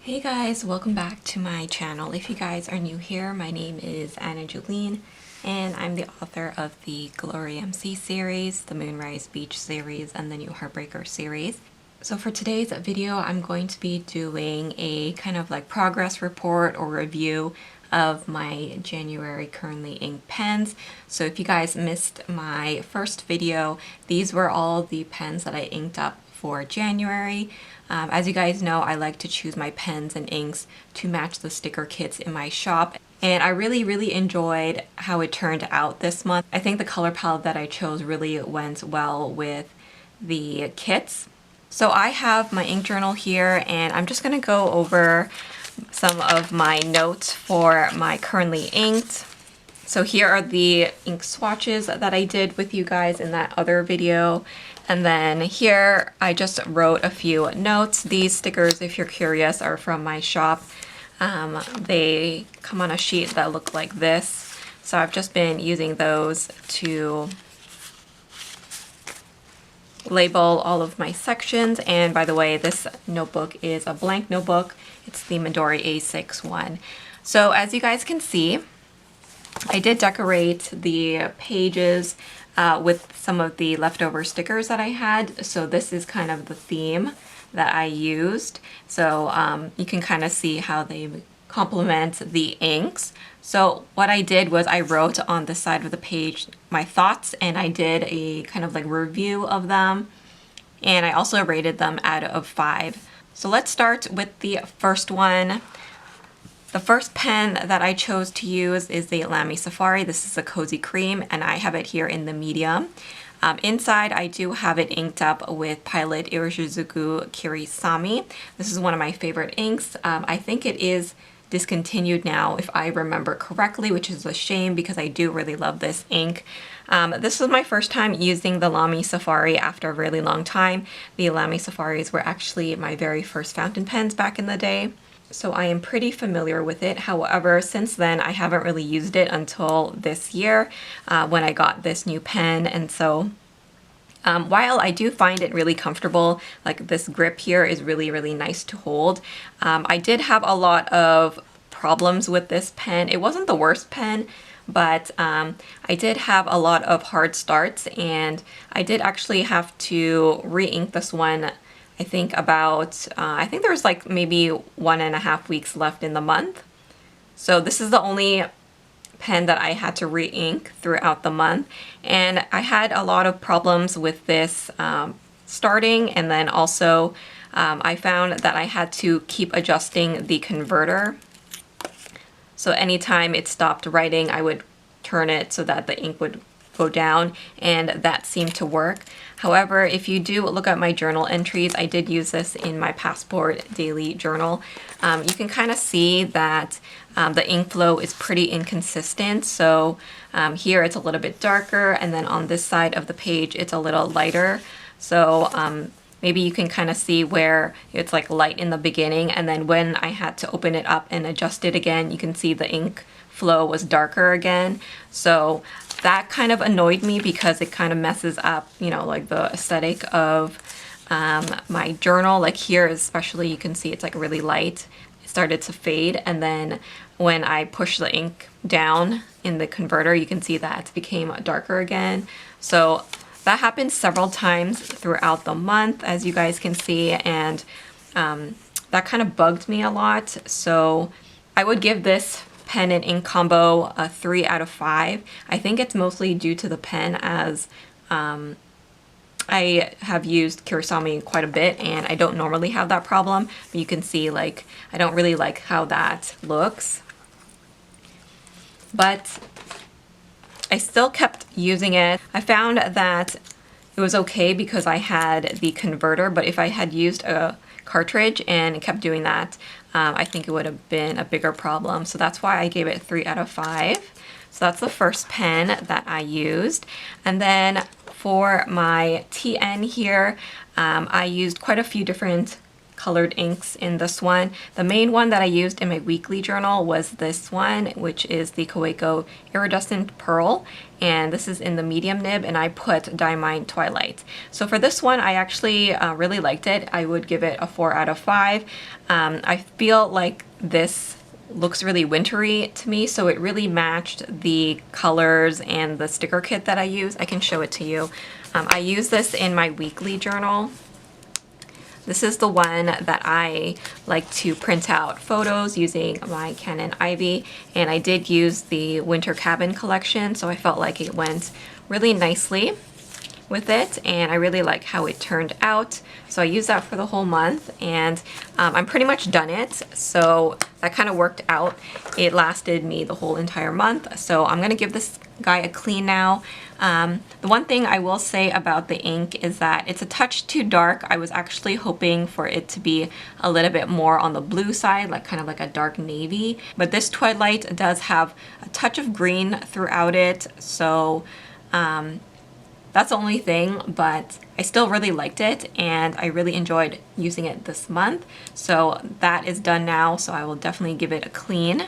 Hey guys, welcome back to my channel. If you guys are new here, my name is AnaJolene and I'm the author of the Glory MC series, the Moonrise Beach series, and the new Heartbreaker series. So for today's video, I'm going to be doing a kind of like progress report or review of my January currently inked pens. So if you guys missed my first video, these were all the pens that I inked up for January. As you guys know, I like to choose my pens and inks to match the sticker kits in my shop. And I really enjoyed how it turned out this month. I think the color palette that I chose really went well with the kits. So I have my ink journal here and I'm just going to go over some of my notes for my currently inked. So here are the ink swatches that I did with you guys in that other video. And then here I just wrote a few notes. These stickers, if you're curious, are from my shop. They come on a sheet that look like this. So I've just been using those to label all of my sections. And by the way, this notebook is a blank notebook. It's the Midori A6 one. So as you guys can see, I did decorate the pages with some of the leftover stickers that I had. So this is kind of the theme that I used. So you can kind of see how they complement the inks. So what I did was I wrote on the side of the page my thoughts, and I did a kind of like review of them. And I also rated them out of 5. So let's start with the first one. The first pen that I chose to use is the Lamy Safari. This is a Cozy Cream, and I have it here in the medium. Inside, I do have it inked up with Pilot Irishizuku Kirisami. This is one of my favorite inks. I think it is discontinued now, if I remember correctly, which is a shame because I do really love this ink. This was my first time using the Lamy Safari after a really long time. The Lamy Safaris were actually my very first fountain pens back in the day. So I am pretty familiar with it. However, since then, I haven't really used it until this year when I got this new pen. And so while I do find it really comfortable, like this grip here is really nice to hold, I did have a lot of problems with this pen. It wasn't the worst pen, but I did have a lot of hard starts, and I did actually have to re-ink this one. I think there's like maybe 1.5 weeks left in the month. So this is the only pen that I had to re-ink throughout the month. And I had a lot of problems with this starting, and then also I found that I had to keep adjusting the converter. So anytime it stopped writing, I would turn it so that the ink would go down, and that seemed to work. However, if you do look at my journal entries, I did use this in my Passport daily journal. You can kind of see that the ink flow is pretty inconsistent. So here it's a little bit darker, and then on this side of the page it's a little lighter. So maybe you can kind of see where it's like light in the beginning, and then when I had to open it up and adjust it again, you can see the ink flow was darker again. So that kind of annoyed me because it kind of messes up, you know, like the aesthetic of my journal. Like here especially, you can see it's like really light. It started to fade, and then when I push the ink down in the converter, you can see that it became darker again. So that happened several times throughout the month, as you guys can see, and that kind of bugged me a lot. So I would give this pen and ink combo a 3 out of 5. I think it's mostly due to the pen, as I have used Kirisami quite a bit and I don't normally have that problem, but you can see like I don't really like how that looks. But I still kept using it. I found that it was okay because I had the converter, but if I had used a cartridge and kept doing that, I think it would have been a bigger problem. So that's why I gave it 3 out of 5. So that's the first pen that I used. And then for my TN here, I used quite a few different colored inks in this one. The main one that I used in my weekly journal was this one, which is the Kaweco Iridescent Pearl, and this is in the medium nib, and I put Diamine Twilight. So for this one, I actually really liked it. I would give it a 4 out of 5. I feel like this looks really wintry to me, so it really matched the colors and the sticker kit that I use. I can show it to you. I use this in my weekly journal. This is the one that I like to print out photos using my Canon Ivy, and I did use the Winter Cabin collection, so I felt like it went really nicely with it, and I really like how it turned out. So I used that for the whole month, and I'm pretty much done it, so that kind of worked out. It lasted me the whole entire month, so I'm gonna give this guy a clean now. The one thing I will say about the ink is that it's a touch too dark. I was actually hoping for it to be a little bit more on the blue side, like kind of like a dark navy, but this Twilight does have a touch of green throughout it, so that's the only thing, but I still really liked it, and I really enjoyed using it this month. So that is done now, so I will definitely give it a clean.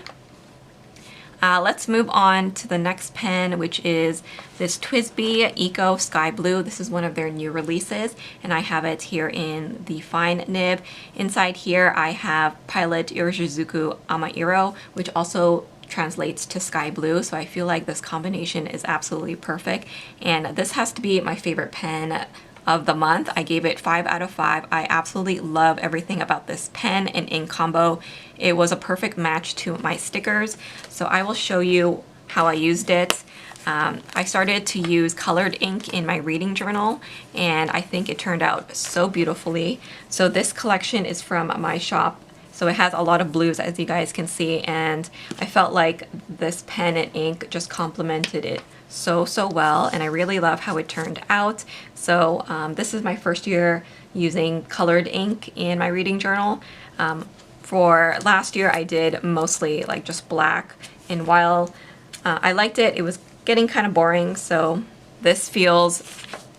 Let's move on to the next pen, which is this TWSBI Eco Sky Blue. This is one of their new releases, and I have it here in the fine nib. Inside here, I have Pilot Irishizuku Amairo, which also translates to sky blue, so I feel like this combination is absolutely perfect, and this has to be my favorite pen of the month. I gave it 5 out of 5. I absolutely love everything about this pen and ink combo. It was a perfect match to my stickers, so I will show you how I used it. I started to use colored ink in my reading journal, and I think it turned out so beautifully. So this collection is from my shop. So it has a lot of blues, as you guys can see, and I felt like this pen and ink just complemented it so well, and I really love how it turned out. So this is my first year using colored ink in my reading journal. For last year, I did mostly like just black, and while I liked it, it was getting kind of boring, so this feels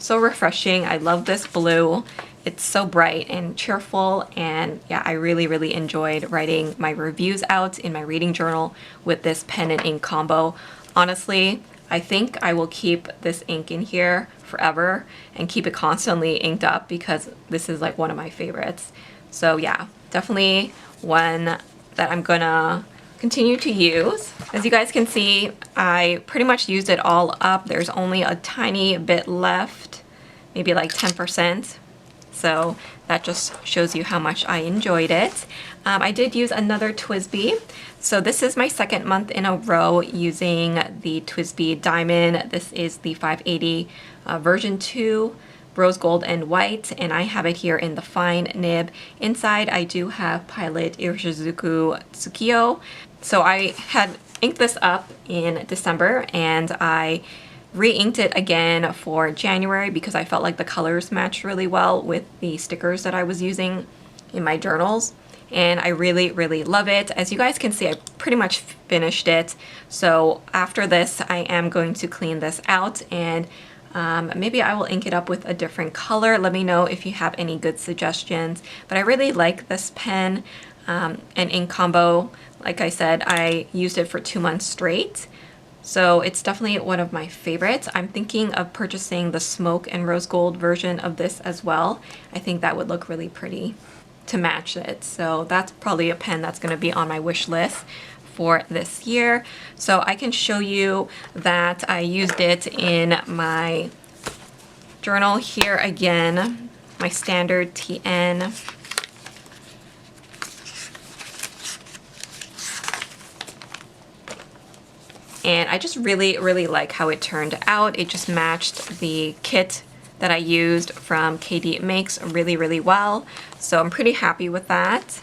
so refreshing. I love this blue. It's so bright and cheerful, and yeah, I really enjoyed writing my reviews out in my reading journal with this pen and ink combo. Honestly, I think I will keep this ink in here forever and keep it constantly inked up because this is like one of my favorites. So yeah, definitely one that I'm gonna continue to use. As you guys can see, I pretty much used it all up. There's only a tiny bit left, maybe like 10%. So that just shows you how much I enjoyed it. I did use another TWSBI. So this is my second month in a row using the TWSBI Diamond. This is the 580 version 2, rose gold and white, and I have it here in the fine nib. Inside I do have Pilot Irishizuku Tsukiyo. So I had inked this up in December, and I re-inked it again for January because I felt like the colors matched really well with the stickers that I was using in my journals, and I really love it. As you guys can see, I pretty much finished it, so after this I am going to clean this out, and maybe I will ink it up with a different color. Let me know if you have any good suggestions, but I really like this pen and ink combo. Like I said, I used it for 2 months straight. So it's definitely one of my favorites. I'm thinking of purchasing the smoke and rose gold version of this as well. I think that would look really pretty to match it. So that's probably a pen that's gonna be on my wish list for this year. So I can show you that I used it in my journal here again, my standard TN. And I just really like how it turned out. It just matched the kit that I used from KD Makes really well. So I'm pretty happy with that.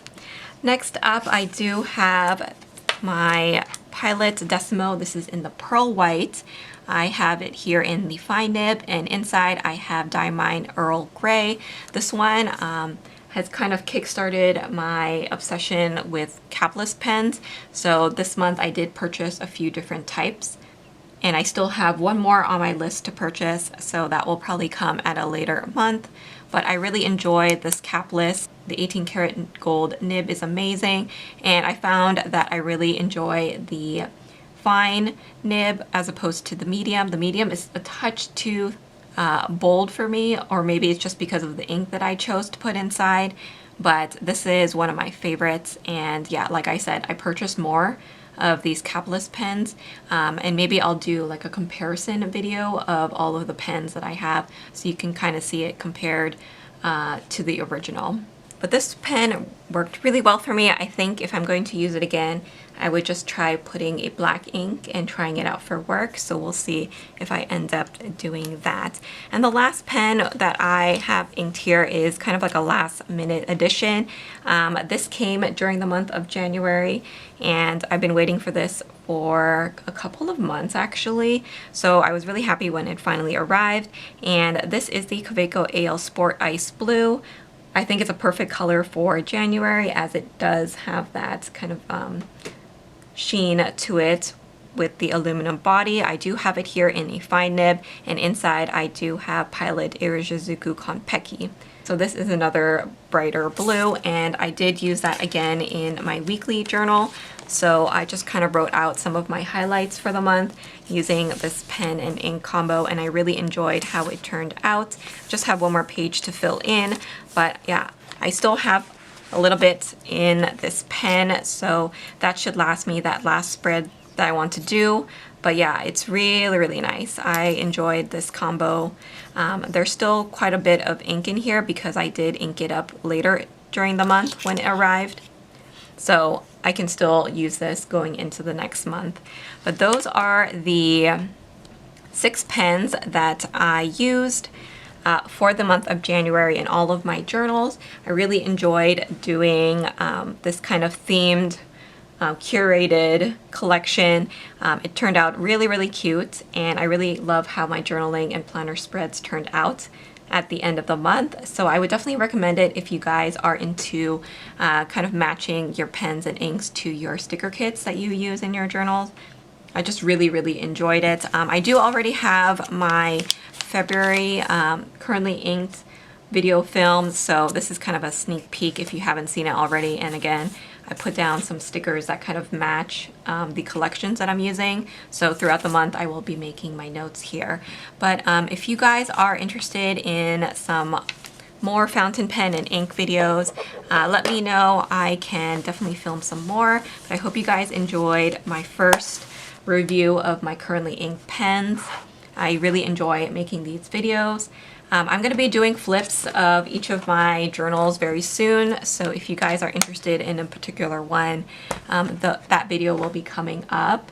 Next up, I do have my Pilot Decimo. This is in the pearl white. I have it here in the fine nib, and inside I have Diamine Earl Grey. This one has kind of kickstarted my obsession with capless pens. So this month I did purchase a few different types and I still have one more on my list to purchase, so that will probably come at a later month. But I really enjoy this capless. The 18 karat gold nib is amazing, and I found that I really enjoy the fine nib as opposed to the medium. The medium is a touch too bold for me, or maybe it's just because of the ink that I chose to put inside, but this is one of my favorites. And yeah, like I said, I purchased more of these capless pens, and maybe I'll do like a comparison video of all of the pens that I have so you can kind of see it compared to the original. But this pen worked really well for me. I think if I'm going to use it again, I would just try putting a black ink and trying it out for work. So we'll see if I end up doing that. And the last pen that I have inked here is kind of like a last minute addition. This came during the month of January, and I've been waiting for this for a couple of months actually. So I was really happy when it finally arrived. And this is the Kaweco AL Sport Ice Blue. I think it's a perfect color for January, as it does have that kind of sheen to it with the aluminum body. I do have it here in a fine nib, and inside I do have Pilot Irijizuku Konpeki. So this is another brighter blue, and I did use that again in my weekly journal. So I just kind of wrote out some of my highlights for the month using this pen and ink combo, and I really enjoyed how it turned out. Just have one more page to fill in, but yeah, I still have a little bit in this pen, so that should last me that last spread that I want to do. But yeah, it's really, really nice. I enjoyed this combo. There's still quite a bit of ink in here because I did ink it up later during the month when it arrived. So I can still use this going into the next month. But those are the 6 pens that I used for the month of January in all of my journals. I really enjoyed doing this kind of themed curated collection. It turned out really, really cute, and I really love how my journaling and planner spreads turned out at the end of the month. So I would definitely recommend it if you guys are into kind of matching your pens and inks to your sticker kits that you use in your journals. I just really, really enjoyed it. I do already have my February currently inked video filmed, so this is kind of a sneak peek if you haven't seen it already. And again, I put down some stickers that kind of match the collections that I'm using. So throughout the month, I will be making my notes here. But if you guys are interested in some more fountain pen and ink videos, let me know. I can definitely film some more. But I hope you guys enjoyed my first review of my currently inked pens. I really enjoy making these videos. I'm going to be doing flips of each of my journals very soon, so if you guys are interested in a particular one, that video will be coming up.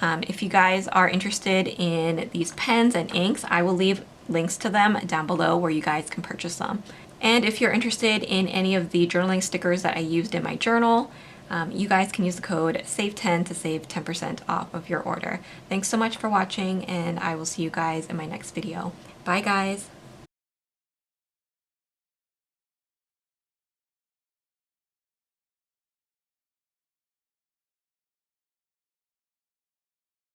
If you guys are interested in these pens and inks, I will leave links to them down below where you guys can purchase them. And if you're interested in any of the journaling stickers that I used in my journal, you guys can use the code SAVE10 to save 10% off of your order. Thanks so much for watching, and I will see you guys in my next video. Bye guys!